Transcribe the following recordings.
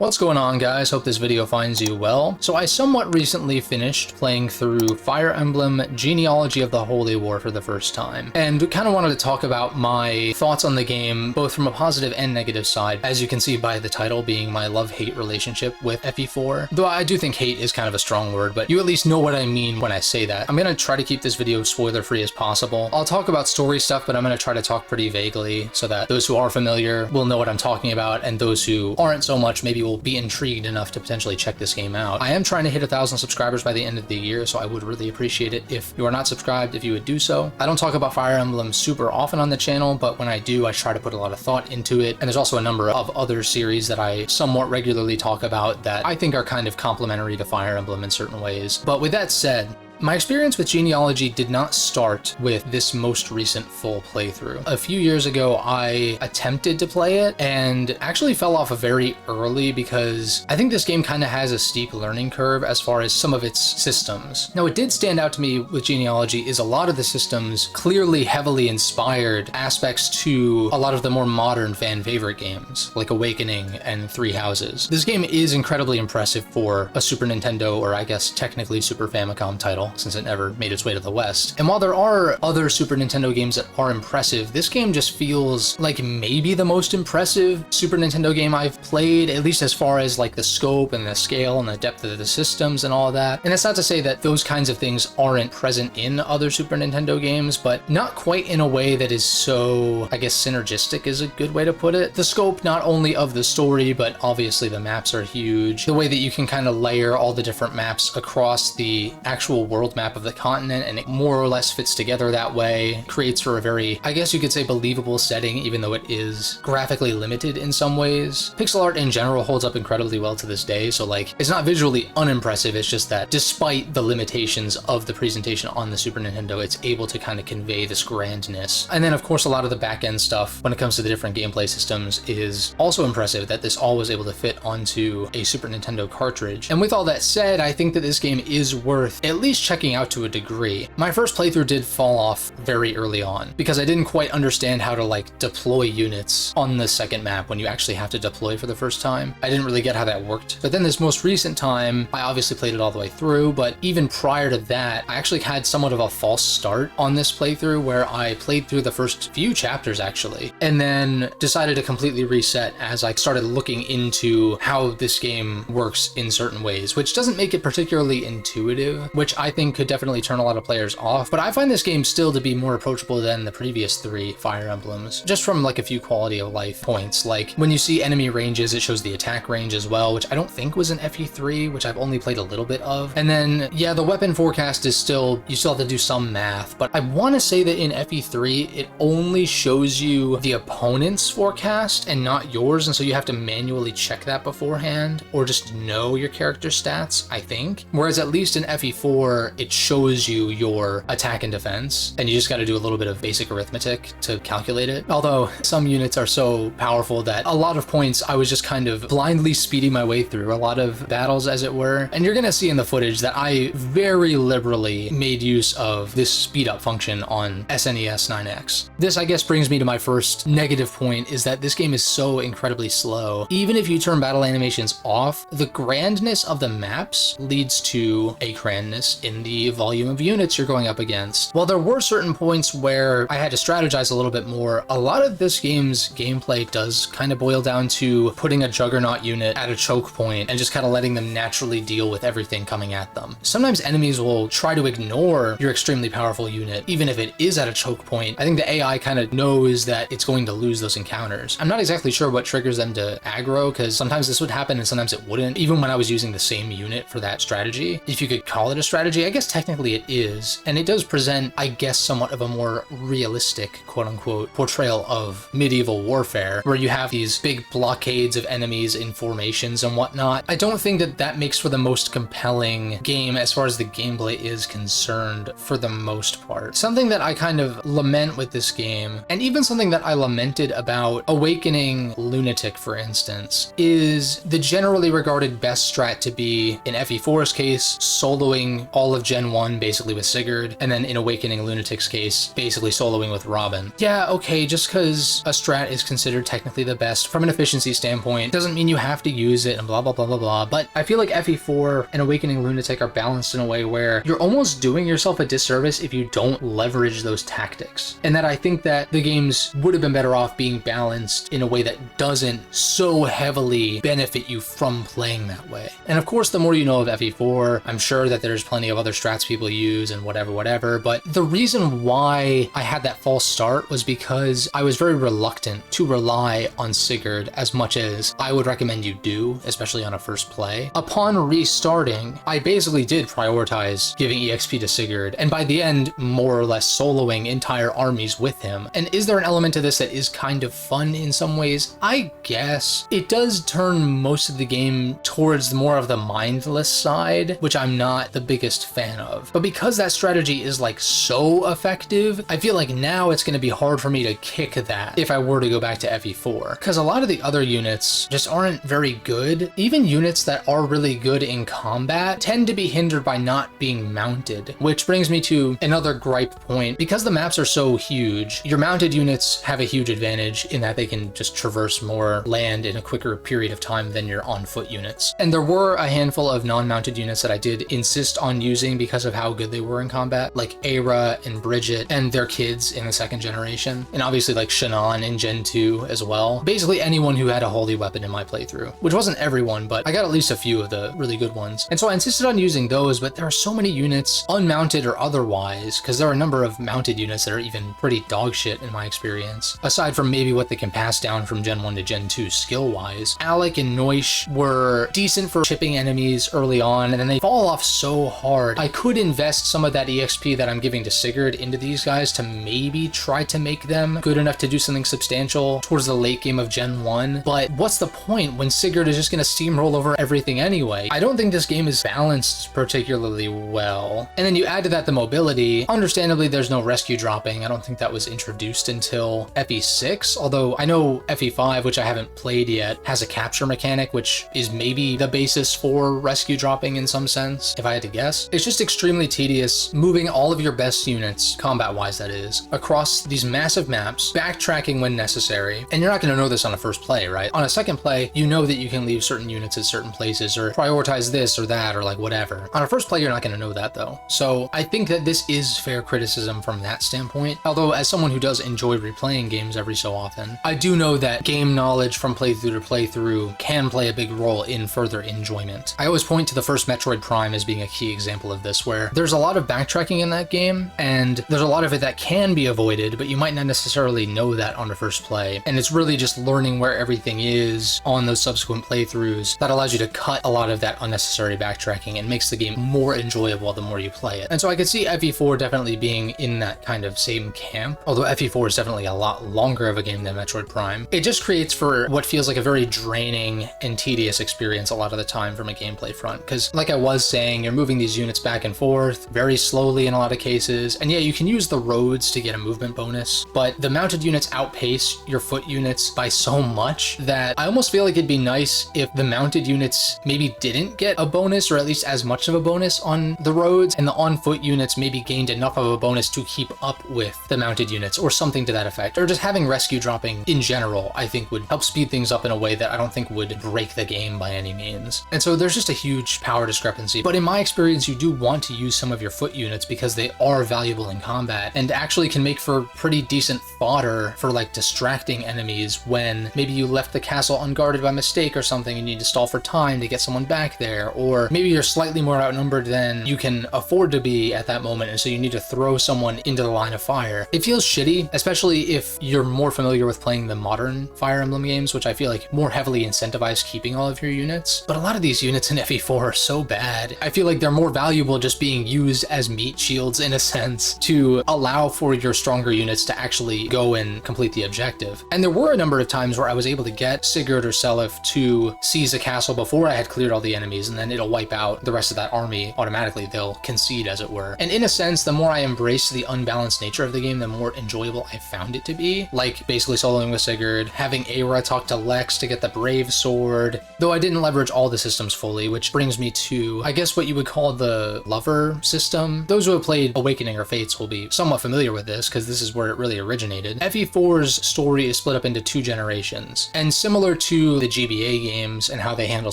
What's going on, guys? Hope this video finds you well. So I somewhat recently finished playing through Fire Emblem Genealogy of the Holy War for the first time, and kind of wanted to talk about my thoughts on the game, both from a positive and negative side, as you can see by the title being my love-hate relationship with FE4. Though I do think hate is kind of a strong word, but you at least know what I mean when I say that. I'm going to try to keep this video spoiler-free as possible. I'll talk about story stuff, but I'm going to try to talk pretty vaguely so that those who are familiar will know what I'm talking about, and those who aren't so much maybe will be intrigued enough to potentially check this game out. I am trying to hit 1,000 subscribers by the end of the year, so I would really appreciate it if you are not subscribed, if you would do so. I don't talk about Fire Emblem super often on the channel, but when I do, I try to put a lot of thought into it, and there's also a number of other series that I somewhat regularly talk about that I think are kind of complementary to Fire Emblem in certain ways. But with that said, my experience with Genealogy did not start with this most recent full playthrough. A few years ago, I attempted to play it and actually fell off very early because I think this game kind of has a steep learning curve as far as some of its systems. Now, what did stand out to me with Genealogy is a lot of the systems clearly heavily inspired aspects to a lot of the more modern fan favorite games, like Awakening and Three Houses. This game is incredibly impressive for a Super Nintendo, or I guess technically Super Famicom title, since it never made its way to the West. And while there are other Super Nintendo games that are impressive, this game just feels like maybe the most impressive Super Nintendo game I've played, at least as far as like the scope and the scale and the depth of the systems and all that. And that's not to say that those kinds of things aren't present in other Super Nintendo games, but not quite in a way that is so, I guess, synergistic is a good way to put it. The scope not only of the story, but obviously the maps are huge. The way that you can kind of layer all the different maps across the actual world map of the continent, and it more or less fits together that way, creates for a very, I guess you could say, believable setting, even though it is graphically limited in some ways. Pixel art in general holds up incredibly well to this day, so like, it's not visually unimpressive, it's just that despite the limitations of the presentation on the Super Nintendo, it's able to kind of convey this grandness. And then of course a lot of the back-end stuff when it comes to the different gameplay systems is also impressive, that this all was able to fit onto a Super Nintendo cartridge. And with all that said, I think that this game is worth at least checking out to a degree. My first playthrough did fall off very early on because I didn't quite understand how to like deploy units on the second map when you actually have to deploy for the first time. I didn't really get how that worked. But then this most recent time, I obviously played it all the way through, but even prior to that, I actually had somewhat of a false start on this playthrough where I played through the first few chapters actually, and then decided to completely reset as I started looking into how this game works in certain ways, which doesn't make it particularly intuitive, which I think could definitely turn a lot of players off, but I find this game still to be more approachable than the previous three Fire Emblems, just from like a few quality of life points. Like when you see enemy ranges, it shows the attack range as well, which I don't think was in FE3, which I've only played a little bit of. And then, yeah, the weapon forecast is still, you still have to do some math, but I want to say that in FE3, it only shows you the opponent's forecast and not yours, and so you have to manually check that beforehand, or just know your character stats, I think. Whereas at least in FE4, it shows you your attack and defense, and you just got to do a little bit of basic arithmetic to calculate it. Although some units are so powerful that a lot of points I was just kind of blindly speeding my way through a lot of battles, as it were. And you're gonna see in the footage that I very liberally made use of this speed up function on SNES 9X. This, I guess, brings me to my first negative point, is that this game is so incredibly slow. Even if you turn battle animations off, the grandness of the maps leads to a grandness in the volume of units you're going up against. While there were certain points where I had to strategize a little bit more, a lot of this game's gameplay does kind of boil down to putting a Juggernaut unit at a choke point and just kind of letting them naturally deal with everything coming at them. Sometimes enemies will try to ignore your extremely powerful unit, even if it is at a choke point. I think the AI kind of knows that it's going to lose those encounters. I'm not exactly sure what triggers them to aggro, because sometimes this would happen and sometimes it wouldn't, even when I was using the same unit for that strategy. If you could call it a strategy, I guess technically it is, and it does present, I guess, somewhat of a more realistic, quote-unquote, portrayal of medieval warfare, where you have these big blockades of enemies in formations and whatnot. I don't think that that makes for the most compelling game as far as the gameplay is concerned, for the most part. Something that I kind of lament with this game, and even something that I lamented about Awakening Lunatic, for instance, is the generally regarded best strat to be, in FE4's case, soloing all all of Gen 1 basically with Sigurd, and then in Awakening Lunatic's case, basically soloing with Robin. Yeah, okay, just because a strat is considered technically the best from an efficiency standpoint doesn't mean you have to use it and blah, blah, blah, blah, blah. But I feel like FE4 and Awakening Lunatic are balanced in a way where you're almost doing yourself a disservice if you don't leverage those tactics. And that I think that the games would have been better off being balanced in a way that doesn't so heavily benefit you from playing that way. And of course, the more you know of FE4, I'm sure that there's plenty of other strats people use and whatever, but the reason why I had that false start was because I was very reluctant to rely on Sigurd as much as I would recommend you do, especially on a first play. Upon restarting, I basically did prioritize giving EXP to Sigurd, and by the end, more or less soloing entire armies with him. And is there an element to this that is kind of fun in some ways? I guess. It does turn most of the game towards more of the mindless side, which I'm not the biggest fan of. But because that strategy is like so effective, I feel like now it's going to be hard for me to kick that if I were to go back to FE4. Because a lot of the other units just aren't very good. Even units that are really good in combat tend to be hindered by not being mounted, which brings me to another gripe point. Because the maps are so huge, your mounted units have a huge advantage in that they can just traverse more land in a quicker period of time than your on-foot units. And there were a handful of non-mounted units that I did insist on using because of how good they were in combat, like Aira and Bridget and their kids in the second generation, and obviously like Shannon in Gen 2 as well. Basically anyone who had a holy weapon in my playthrough, which wasn't everyone, but I got at least a few of the really good ones. And so I insisted on using those, but there are so many units, unmounted or otherwise, because there are a number of mounted units that are even pretty dog shit in my experience, aside from maybe what they can pass down from Gen 1 to Gen 2 skill-wise. Alec and Noish were decent for chipping enemies early on, and then they fall off so hard. I could invest some of that EXP that I'm giving to Sigurd into these guys to maybe try to make them good enough to do something substantial towards the late game of Gen 1, but what's the point when Sigurd is just going to steamroll over everything anyway? I don't think this game is balanced particularly well. And then you add to that the mobility. Understandably, there's no rescue dropping. I don't think that was introduced until FE6, although I know FE5, which I haven't played yet, has a capture mechanic, which is maybe the basis for rescue dropping in some sense, if I had to guess. It's just extremely tedious moving all of your best units, combat-wise that is, across these massive maps, backtracking when necessary. And you're not going to know this on a first play, right? On a second play, you know that you can leave certain units at certain places or prioritize this or that or like whatever. On a first play, you're not going to know that though. So I think that this is fair criticism from that standpoint. Although as someone who does enjoy replaying games every so often, I do know that game knowledge from playthrough to playthrough can play a big role in further enjoyment. I always point to the first Metroid Prime as being a key example of this, where there's a lot of backtracking in that game, and there's a lot of it that can be avoided, but you might not necessarily know that on the first play. And it's really just learning where everything is on those subsequent playthroughs that allows you to cut a lot of that unnecessary backtracking and makes the game more enjoyable the more you play it. And so I could see FE4 definitely being in that kind of same camp, although FE4 is definitely a lot longer of a game than Metroid Prime. It just creates for what feels like a very draining and tedious experience a lot of the time from a gameplay front, because like I was saying, you're moving these units back and forth very slowly in a lot of cases, and yeah, you can use the roads to get a movement bonus, but the mounted units outpace your foot units by so much that I almost feel like it'd be nice if the mounted units maybe didn't get a bonus, or at least as much of a bonus on the roads, and the on-foot units maybe gained enough of a bonus to keep up with the mounted units, or something to that effect. Or just having rescue dropping in general, I think would help speed things up in a way that I don't think would break the game by any means. And so there's just a huge power discrepancy. But in my experience, you do want to use some of your foot units because they are valuable in combat and actually can make for pretty decent fodder for like distracting enemies when maybe you left the castle unguarded by mistake or something and you need to stall for time to get someone back there, or maybe you're slightly more outnumbered than you can afford to be at that moment, and so you need to throw someone into the line of fire. It feels shitty, especially if you're more familiar with playing the modern Fire Emblem games, which I feel like more heavily incentivize keeping all of your units. But a lot of these units in FE4 are so bad. I feel like they're more valuable just being used as meat shields in a sense to allow for your stronger units to actually go and complete the objective. And there were a number of times where I was able to get Sigurd or Seliph to seize a castle before I had cleared all the enemies, and then it'll wipe out the rest of that army automatically. They'll concede, as it were. And in a sense, the more I embrace the unbalanced nature of the game, the more enjoyable I found it to be. Like basically soloing with Sigurd, having Aira talk to Lex to get the Brave Sword, though I didn't leverage all the systems fully, which brings me to, I guess, what you would call the the lover system. Those who have played Awakening or Fates will be somewhat familiar with this because this is where it really originated. FE4's story is split up into 2 generations, and similar to the GBA games and how they handle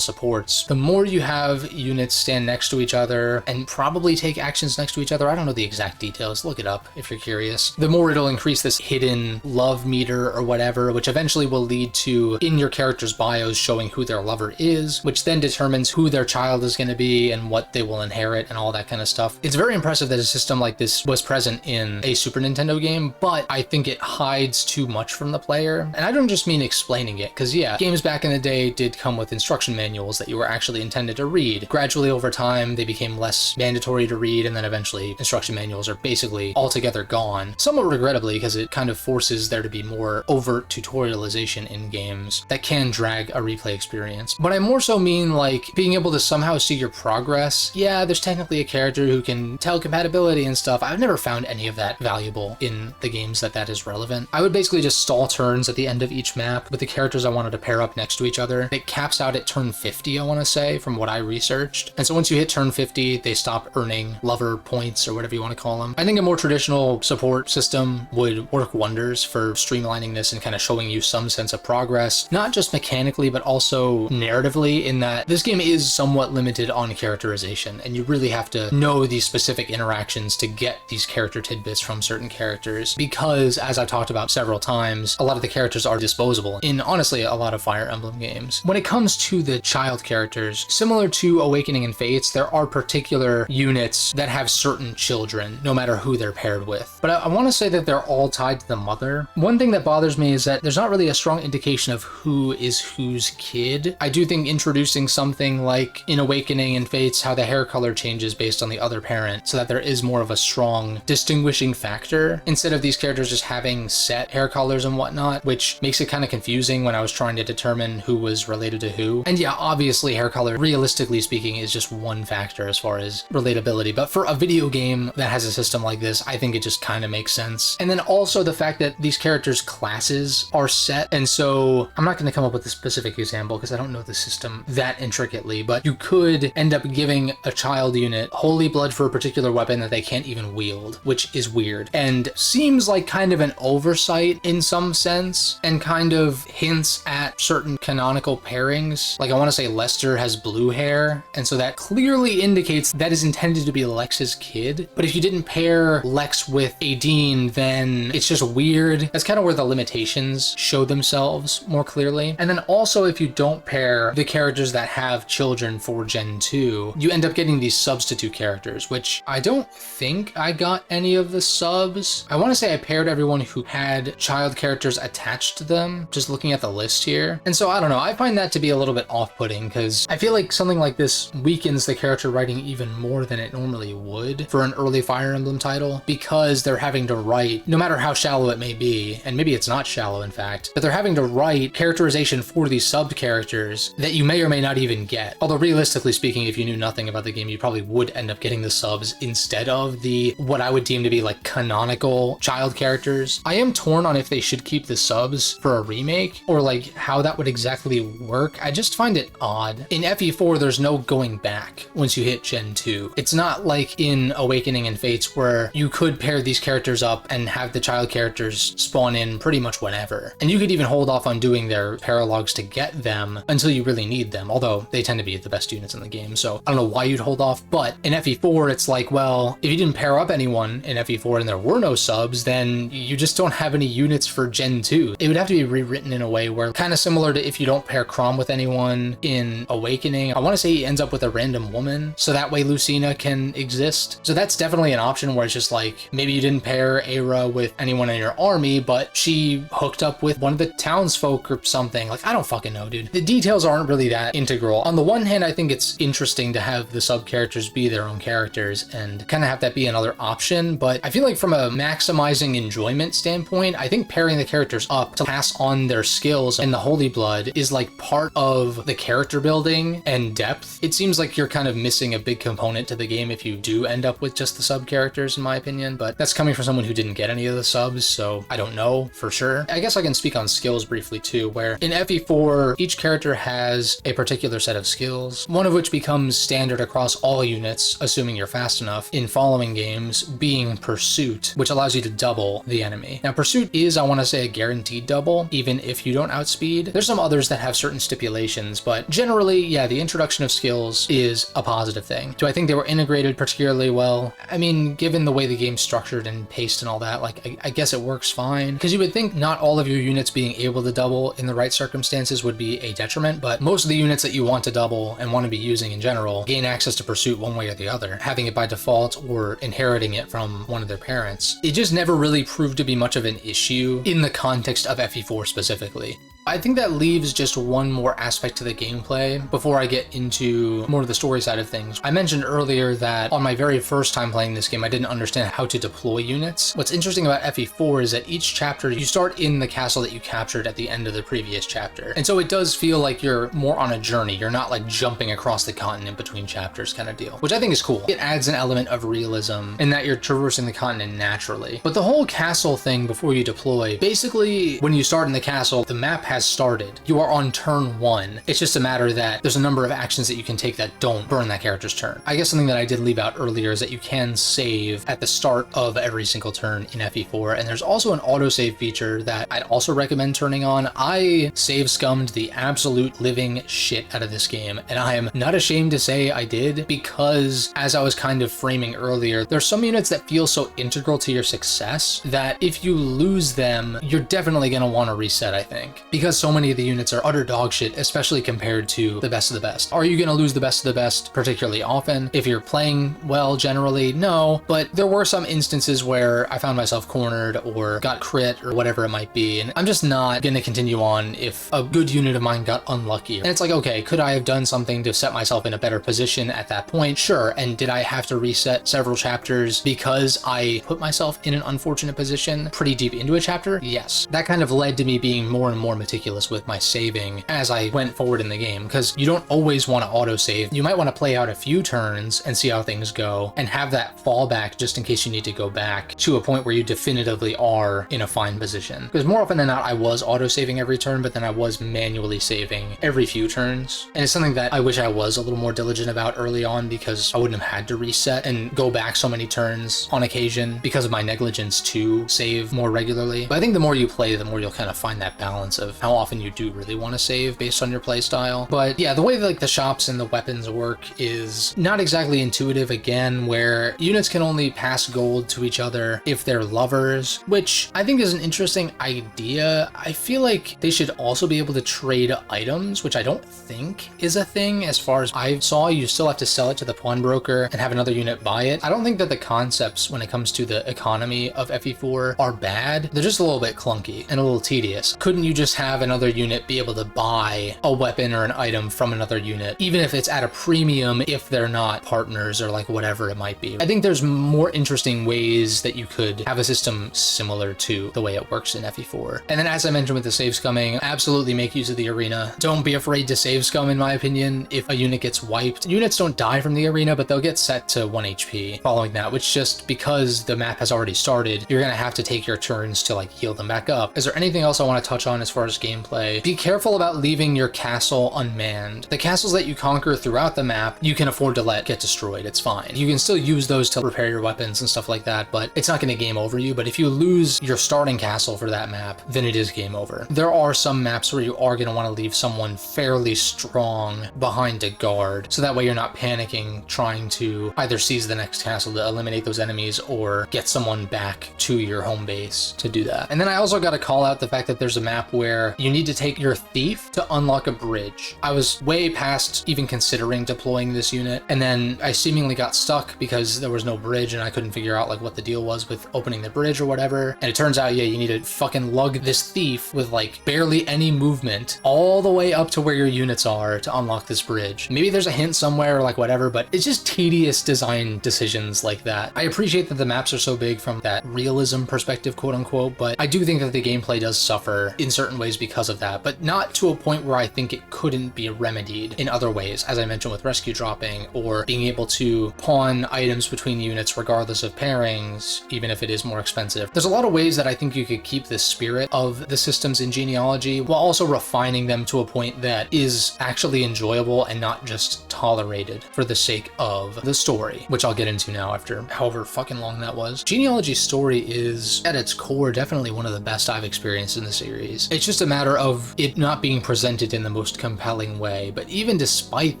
supports, the more you have units stand next to each other and probably take actions next to each other, I don't know the exact details, look it up if you're curious, the more it'll increase this hidden love meter or whatever, which eventually will lead to in your character's bios showing who their lover is, which then determines who their child is going to be and what they will inherit and all that kind of stuff. It's very impressive that a system like this was present in a Super Nintendo game, but I think it hides too much from the player. And I don't just mean explaining it, because yeah, games back in the day did come with instruction manuals that you were actually intended to read. Gradually over time, they became less mandatory to read, and then eventually instruction manuals are basically altogether gone. Somewhat regrettably, because it kind of forces there to be more overt tutorialization in games that can drag a replay experience. But I more so mean like being able to somehow see your progress. Yeah, there's technically a character who can tell compatibility and stuff. I've never found any of that valuable in the games that is relevant. I would basically just stall turns at the end of each map with the characters I wanted to pair up next to each other. It caps out at turn 50, I want to say, from what I researched. And so once you hit turn 50, they stop earning lover points or whatever you want to call them. I think a more traditional support system would work wonders for streamlining this and kind of showing you some sense of progress, not just mechanically, but also narratively, in that this game is somewhat limited on characterization, and you really have to know these specific interactions to get these character tidbits from certain characters, because as I've talked about several times, a lot of the characters are disposable in honestly a lot of Fire Emblem games. When it comes to the child characters, similar to Awakening and Fates, there are particular units that have certain children, no matter who they're paired with. But I want to say that they're all tied to the mother. One thing that bothers me is that there's not really a strong indication of who is whose kid. I do think introducing something like in Awakening and Fates, how the hair color changes based on the other parent, so that there is more of a strong distinguishing factor, instead of these characters just having set hair colors and whatnot, which makes it kind of confusing when I was trying to determine who was related to who. And yeah, obviously hair color, realistically speaking, is just one factor as far as relatability, but for a video game that has a system like this, I think it just kind of makes sense. And then also the fact that these characters' classes are set, and so I'm not going to come up with a specific example because I don't know the system that intricately, but you could end up giving a child unit holy blood for a particular weapon that they can't even wield, which is weird and seems like kind of an oversight in some sense, and kind of hints at certain canonical pairings. Like I want to say Lester has blue hair, and so that clearly indicates that is intended to be Lex's kid. But if you didn't pair Lex with Adine, then it's just weird. That's kind of where the limitations show themselves more clearly. And then also, if you don't pair the characters that have children for Gen 2, you end up getting these substitute characters, which I don't think I got any of the subs. I want to say I paired everyone who had child characters attached to them, just looking at the list here. And so I don't know, I find that to be a little bit off-putting because I feel like something like this weakens the character writing even more than it normally would for an early Fire Emblem title, because they're having to write, no matter how shallow it may be, and maybe it's not shallow in fact, but they're having to write characterization for these sub-characters that you may or may not even get. Although realistically speaking, if you knew nothing about the game, you probably would end up getting the subs instead of the, what I would deem to be like canonical child characters. I am torn on if they should keep the subs for a remake, or like how that would exactly work. I just find it odd. In FE4, there's no going back once you hit Gen 2. It's not like in Awakening and Fates where you could pair these characters up and have the child characters spawn in pretty much whenever. And you could even hold off on doing their paralogs to get them until you really need them, although they tend to be the best units in the game, so I don't know why you'd hold off. But in FE4, it's like, well, if you didn't pair up anyone in FE4 and there were no subs, then you just don't have any units for Gen 2. It would have to be rewritten in a way where, kind of similar to if you don't pair Chrom with anyone in Awakening, I want to say he ends up with a random woman, so that way Lucina can exist. So that's definitely an option where it's just like, maybe you didn't pair Aira with anyone in your army, but she hooked up with one of the townsfolk or something. Like, I don't fucking know, dude. The details aren't really that integral. On the one hand, I think it's interesting to have the sub-characters be their own characters and kind of have that be another option, but I feel like from a maximizing enjoyment standpoint, I think pairing the characters up to pass on their skills and the Holy Blood is like part of the character building and depth. It seems like you're kind of missing a big component to the game if you do end up with just the sub-characters, in my opinion, but that's coming from someone who didn't get any of the subs, so I don't know for sure. I guess I can speak on skills briefly too, where in FE4, each character has a particular set of skills, one of which becomes standard across all all units, assuming you're fast enough, in following games being Pursuit, which allows you to double the enemy. Now, Pursuit is, I want to say, a guaranteed double, even if you don't outspeed. There's some others that have certain stipulations, but generally, yeah, the introduction of skills is a positive thing. Do I think they were integrated particularly well? I mean, given the way the game's structured and paced and all that, like, I guess it works fine. Because you would think not all of your units being able to double in the right circumstances would be a detriment, but most of the units that you want to double and want to be using in general gain access to Pursuit one way or the other, having it by default or inheriting it from one of their parents. It just never really proved to be much of an issue in the context of FE4 specifically. I think that leaves just one more aspect to the gameplay before I get into more of the story side of things. I mentioned earlier that on my very first time playing this game, I didn't understand how to deploy units. What's interesting about FE4 is that each chapter, you start in the castle that you captured at the end of the previous chapter. And so it does feel like you're more on a journey. You're not like jumping across the continent between chapters kind of deal, which I think is cool. It adds an element of realism in that you're traversing the continent naturally. But the whole castle thing before you deploy, basically when you start in the castle, the map has started. You are on turn 1. It's just a matter that there's a number of actions that you can take that don't burn that character's turn. I guess something that I did leave out earlier is that you can save at the start of every single turn in FE4, and there's also an autosave feature that I'd also recommend turning on. I save scummed the absolute living shit out of this game, and I am not ashamed to say I did, because as I was kind of framing earlier, there's some units that feel so integral to your success that if you lose them, you're definitely going to want to reset, I think, because so many of the units are utter dog shit, especially compared to the best of the best. Are you going to lose the best of the best particularly often? If you're playing well, generally, no, but there were some instances where I found myself cornered or got crit or whatever it might be, and I'm just not going to continue on if a good unit of mine got unlucky. And it's like, okay, could I have done something to set myself in a better position at that point? Sure. And did I have to reset several chapters because I put myself in an unfortunate position pretty deep into a chapter? Yes. That kind of led to me being more and more meticulous with my saving as I went forward in the game, because you don't always want to autosave. You might want to play out a few turns and see how things go and have that fallback just in case you need to go back to a point where you definitively are in a fine position. Because more often than not, I was autosaving every turn, but then I was manually saving every few turns. And it's something that I wish I was a little more diligent about early on, because I wouldn't have had to reset and go back so many turns on occasion because of my negligence to save more regularly. But I think the more you play, the more you'll kind of find that balance of how often you do really want to save based on your play style. But yeah, the way that like the shops and the weapons work is not exactly intuitive, again, where units can only pass gold to each other if they're lovers, which I think is an interesting idea. I feel like they should also be able to trade items, which I don't think is a thing. As far as I saw, you still have to sell it to the pawnbroker and have another unit buy it. I don't think that the concepts when it comes to the economy of FE4 are bad. They're just a little bit clunky and a little tedious. Couldn't you just have another unit be able to buy a weapon or an item from another unit, even if it's at a premium, if they're not partners or like whatever it might be? I think there's more interesting ways that you could have a system similar to the way it works in FE4. And then, as I mentioned with the save scumming, absolutely make use of the arena. Don't be afraid to save scum, in my opinion. If a unit gets wiped, units don't die from the arena, but they'll get set to 1 HP following that, which just because the map has already started, you're gonna have to take your turns to like heal them back up. Is there anything else I want to touch on as far as gameplay? Be careful about leaving your castle unmanned. The castles that you conquer throughout the map, you can afford to let get destroyed. It's fine. You can still use those to repair your weapons and stuff like that, but it's not going to game over you. But if you lose your starting castle for that map, then it is game over. There are some maps where you are going to want to leave someone fairly strong behind a guard, so that way you're not panicking trying to either seize the next castle to eliminate those enemies or get someone back to your home base to do that. And then I also got to call out the fact that there's a map where you need to take your thief to unlock a bridge. I was way past even considering deploying this unit, and then I seemingly got stuck because there was no bridge and I couldn't figure out like what the deal was with opening the bridge or whatever. And it turns out, yeah, you need to fucking lug this thief with like barely any movement all the way up to where your units are to unlock this bridge. Maybe there's a hint somewhere or like whatever, but it's just tedious design decisions like that. I appreciate that the maps are so big from that realism perspective, quote unquote, but I do think that the gameplay does suffer in certain ways is because of that, but not to a point where I think it couldn't be remedied in other ways, as I mentioned with rescue dropping, or being able to pawn items between units regardless of pairings, even if it is more expensive. There's a lot of ways that I think you could keep the spirit of the systems in Genealogy while also refining them to a point that is actually enjoyable and not just tolerated for the sake of the story, which I'll get into now after however fucking long that was. Genealogy's story is, at its core, definitely one of the best I've experienced in the series. It's just a matter of it not being presented in the most compelling way, but even despite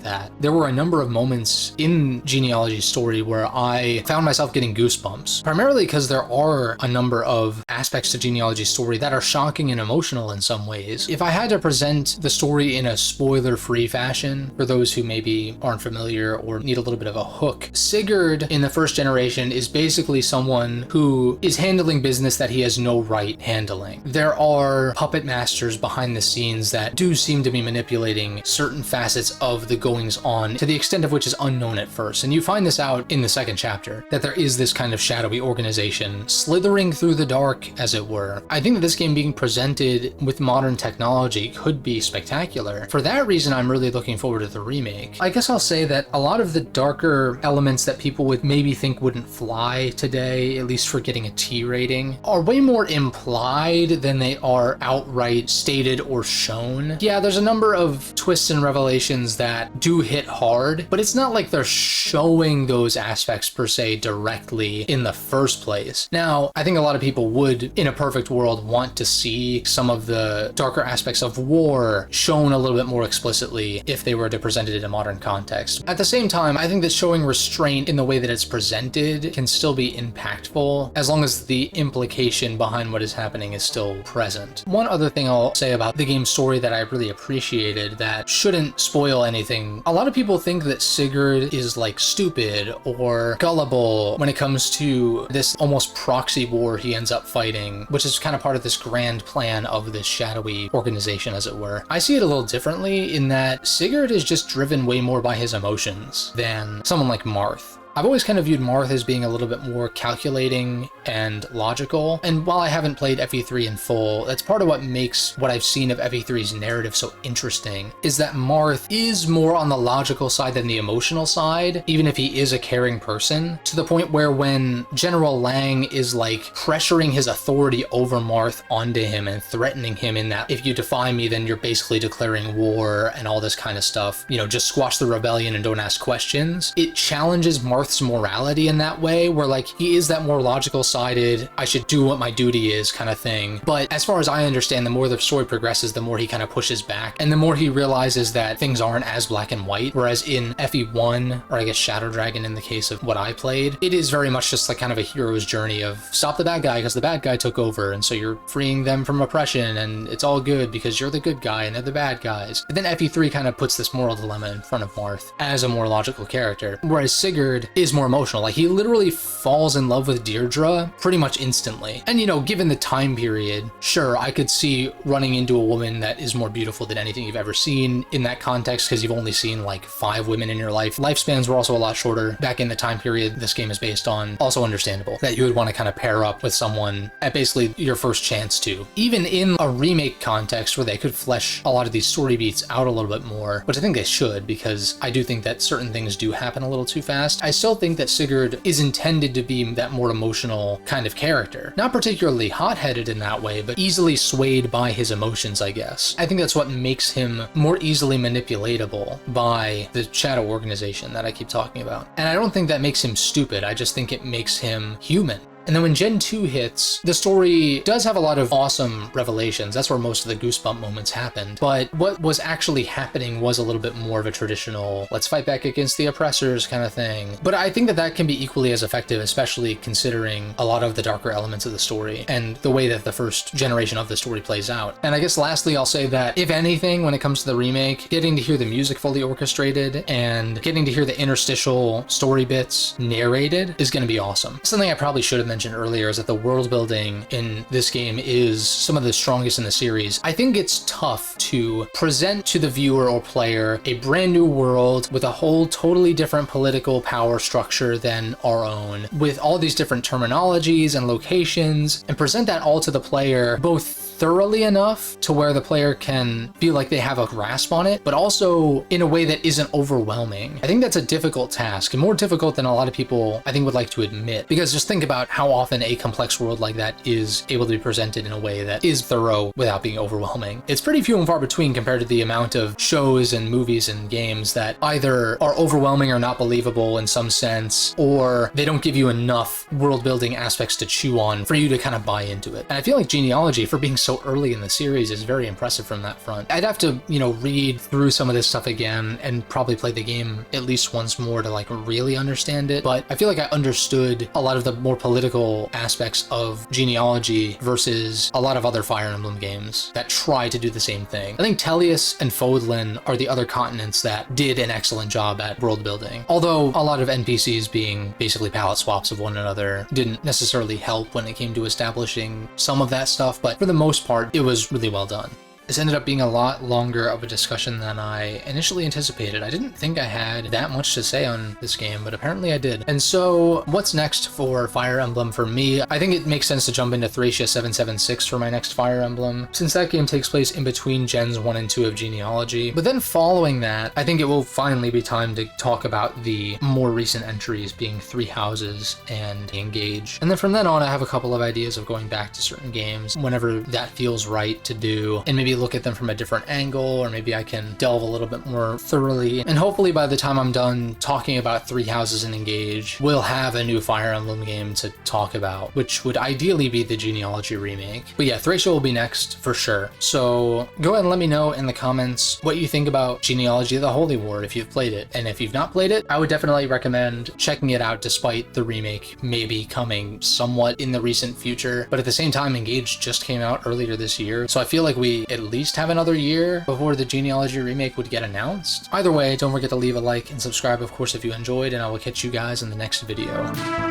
that, there were a number of moments in Genealogy's story where I found myself getting goosebumps, primarily because there are a number of aspects to Genealogy's story that are shocking and emotional in some ways. If I had to present the story in a spoiler-free fashion, for those who maybe aren't familiar or need a little bit of a hook, Sigurd in the first generation is basically someone who is handling business that he has no right handling. There are puppet masters behind the scenes that do seem to be manipulating certain facets of the goings on to the extent of which is unknown at first. And you find this out in the second chapter, that there is this kind of shadowy organization slithering through the dark, as it were. I think that this game being presented with modern technology could be spectacular. For that reason, I'm really looking forward to the remake. I guess I'll say that a lot of the darker elements that people would maybe think wouldn't fly today, at least for getting a T rating, are way more implied than they are outright stated or shown. Yeah, there's a number of twists and revelations that do hit hard, but it's not like they're showing those aspects per se directly in the first place. Now, I think a lot of people would, in a perfect world, want to see some of the darker aspects of war shown a little bit more explicitly if they were to present it in a modern context. At the same time, I think that showing restraint in the way that it's presented can still be impactful, as long as the implication behind what is happening is still present. One other thing I'll say about the game's story that I really appreciated that shouldn't spoil anything, a lot of people think that Sigurd is like stupid or gullible when it comes to this almost proxy war he ends up fighting, which is kind of part of this grand plan of this shadowy organization, as it were. I see it a little differently in that Sigurd is just driven way more by his emotions than someone like Marth. I've always kind of viewed Marth as being a little bit more calculating and logical, and while I haven't played FE3 in full, that's part of what makes what I've seen of FE3's narrative so interesting, is that Marth is more on the logical side than the emotional side, even if he is a caring person, to the point where when General Lang is like pressuring his authority over Marth onto him and threatening him in that, if you defy me, then you're basically declaring war and all this kind of stuff, you know, just squash the rebellion and don't ask questions. It challenges Marth's morality in that way, where like he is that more logical sided, I should do what my duty is kind of thing. But as far as I understand, the more the story progresses, the more he kind of pushes back and the more he realizes that things aren't as black and white. Whereas in FE1, or I guess Shadow Dragon in the case of what I played, it is very much just like kind of a hero's journey of stop the bad guy because the bad guy took over, and so you're freeing them from oppression and it's all good because you're the good guy and they're the bad guys. But then FE3 kind of puts this moral dilemma in front of Marth as a more logical character, whereas Sigurd is more emotional. Like he literally falls in love with Dierdre pretty much instantly. And you know, given the time period, sure, I could see running into a woman that is more beautiful than anything you've ever seen in that context, because you've only seen like 5 women in your life. Lifespans were also a lot shorter back in the time period this game is based on. Also understandable that you would want to kind of pair up with someone at basically your first chance to. Even in a remake context where they could flesh a lot of these story beats out a little bit more, which I think they should, because I do think that certain things do happen a little too fast, I still think that Sigurd is intended to be that more emotional kind of character. Not particularly hot-headed in that way, but easily swayed by his emotions, I guess. I think that's what makes him more easily manipulatable by the Shadow Organization that I keep talking about. And I don't think that makes him stupid, I just think it makes him human. And then when Gen 2 hits, the story does have a lot of awesome revelations. That's where most of the goosebump moments happened. But what was actually happening was a little bit more of a traditional, let's fight back against the oppressors kind of thing. But I think that that can be equally as effective, especially considering a lot of the darker elements of the story and the way that the first generation of the story plays out. And I guess lastly, I'll say that if anything, when it comes to the remake, getting to hear the music fully orchestrated and getting to hear the interstitial story bits narrated is going to be awesome. Something I probably should have mentioned mentioned earlier, is that the world building in this game is some of the strongest in the series. I think it's tough to present to the viewer or player a brand new world with a whole totally different political power structure than our own, with all these different terminologies and locations, and present that all to the player both thoroughly enough to where the player can feel like they have a grasp on it, but also in a way that isn't overwhelming. I think that's a difficult task, and more difficult than a lot of people I think would like to admit, because just think about how often a complex world like that is able to be presented in a way that is thorough without being overwhelming. It's pretty few and far between compared to the amount of shows and movies and games that either are overwhelming or not believable in some sense, or they don't give you enough world building aspects to chew on for you to kind of buy into it. And I feel like Genealogy, for being so early in the series, is very impressive from that front. I'd have to, read through some of this stuff again and probably play the game at least once more to like really understand it, but I feel like I understood a lot of the more political aspects of Genealogy versus a lot of other Fire Emblem games that try to do the same thing. I think Tellius and Fodlan are the other continents that did an excellent job at world building, although a lot of NPCs being basically palette swaps of one another didn't necessarily help when it came to establishing some of that stuff, but for the most part, it was really well done. This ended up being a lot longer of a discussion than I initially anticipated. I didn't think I had that much to say on this game, but apparently I did. And so what's next for Fire Emblem for me? I think it makes sense to jump into Thracia 776 for my next Fire Emblem, since that game takes place in between Gens 1 and 2 of Genealogy. But then following that, I think it will finally be time to talk about the more recent entries, being Three Houses and Engage. And then from then on, I have a couple of ideas of going back to certain games whenever that feels right to do, and maybe look at them from a different angle, or maybe I can delve a little bit more thoroughly. And hopefully by the time I'm done talking about Three Houses and Engage, we'll have a new Fire Emblem game to talk about, which would ideally be the Genealogy remake. But yeah, Thracia will be next for sure. So go ahead and let me know in the comments what you think about Genealogy of the Holy War if you've played it. And if you've not played it, I would definitely recommend checking it out despite the remake maybe coming somewhat in the recent future. But at the same time, Engage just came out earlier this year, so I feel like we at least have another year before the Genealogy remake would get announced. Either way, don't forget to leave a like and subscribe, of course, if you enjoyed, and I will catch you guys in the next video.